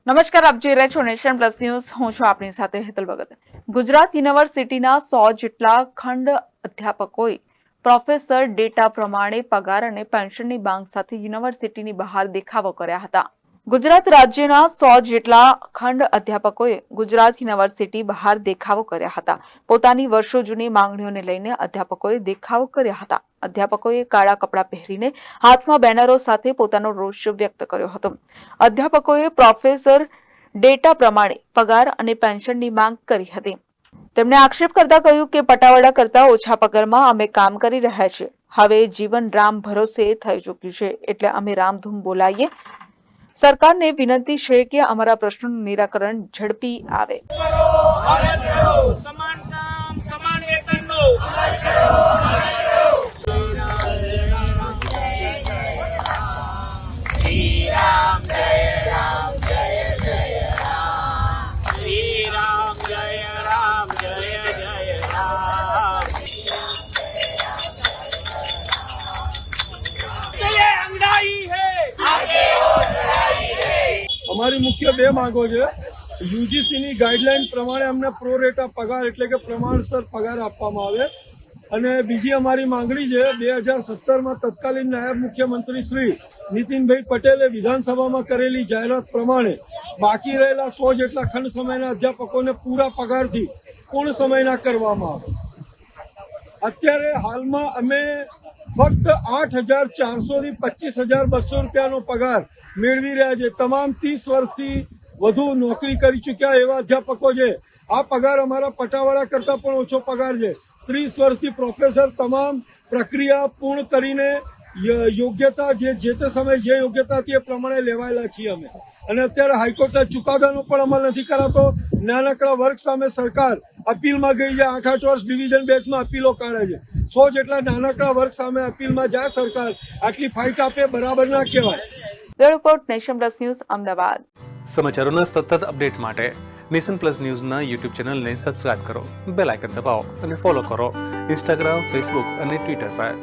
નમસ્કાર, આપ જોઈ રહ્યા છો નેશન પ્લસ ન્યૂઝ. હું છું આપની સાથે હેતલ ભગત. ગુજરાત યુનિવર્સિટીના 100 જેટલા ખંડ અધ્યાપકોએ પ્રોફેસર ડેટા પ્રમાણે પગાર અને પેન્શનની માંગ સાથે યુનિવર્સિટીની બહાર દેખાવો કર્યા હતા. ગુજરાત રાજ્યના 100 જેટલા ખંડ અધ્યાપકોએ ગુજરાત યુનિવર્સિટી બહાર દેખાવો કર્યા હતા. પોતાની વર્ષો જૂની માંગણીઓને લઈને અધ્યાપકોએ દેખાવો કર્યા હતા. અધ્યાપકોએ કાળા કપડાં પહેરીને હાથમાં બેનરો સાથે પોતાનો રોષ વ્યક્ત કર્યો હતો. અધ્યાપકોએ પ્રોફેસર ડેટા પ્રમાણે પગાર અને પેન્શનની માંગ કરી હતી. તેમણે આક્ષેપ કરતા કહ્યું કે પટાવાળા કરતા ઓછા પગારમાં અમે કામ કરી રહ્યા છીએ. હવે જીવન રામ ભરોસે થઈ ચૂક્યું છે, એટલે અમે રામધૂમ બોલાવીએ. સરકારને વિનંતી છે કે અમારા પ્રશ્નોનું નિરાકરણ ઝડપી આવે. સમાન કામ સમાન વેતનનો અમારી મુખ્ય બે માંગો છે. યુજીસીની ગાઈડલાઈન પ્રમાણે અમને પ્રો રેટા પગાર એટલે કે પ્રમાણસર પગાર આપવામાં આવે, અને બીજી અમારી માંગણી છે 2017માં તત્કાલીન નાયબ મુખ્યમંત્રી શ્રી નીતિનભાઈ પટેલે વિધાનસભામાં કરેલી જાહેરાત પ્રમાણે બાકી રહેલા 100 જેટલા ખંડ સમયના અધ્યાપકોને પૂરા પગારથી પૂર્ણ સમયના કરવામાં આવે. અત્યારે હાલમાં અમે ફક્ત 8,400 થી 25,200 રૂપિયાનો પગાર મેળવી રહ્યા છે. તમામ 30 વર્ષથી વધુ નોકરી કરી ચૂક્યા એવા અધ્યાપકો છે. આ પગાર અમારા પટાવાળા કરતાં પણ ઓછો પગાર છે. 30 વર્ષથી પ્રોફેસર તમામ પ્રક્રિયા પૂર્ણ કરીને યોગ્યતા જે તે સમયે જે યોગ્યતા હતી એ પ્રમાણે લેવાયેલા છીએ અમે. અને અત્યારે હાઈકોર્ટના ચુકાદાનો પણ અમલ નથી કરાતો. નાનકડા વર્ગ સામે સરકાર અપીલમાં ગઈ છે. 8-8 વર્ષ ડિવિઝન બેન્ચમાં અપીલો કાઢે છે. 100 જેટલા નાનકડા વર્ગ સામે અપીલમાં જાય સરકાર. આટલી ફાઇટ આપે બરાબર ના કહેવાય. Report Nation Plus News, Ahmedabad. સમાચારોના સતત અપડેટ માટે નેશન પ્લસ ન્યૂઝના યુટ્યુબ ચેનલને સબસ્ક્રાઇબ કરો, બેલ આઇકન દબાવો અને ફોલો કરો ઇન્સ્ટાગ્રામ, ફેસબુક અને ટ્વિટર પર.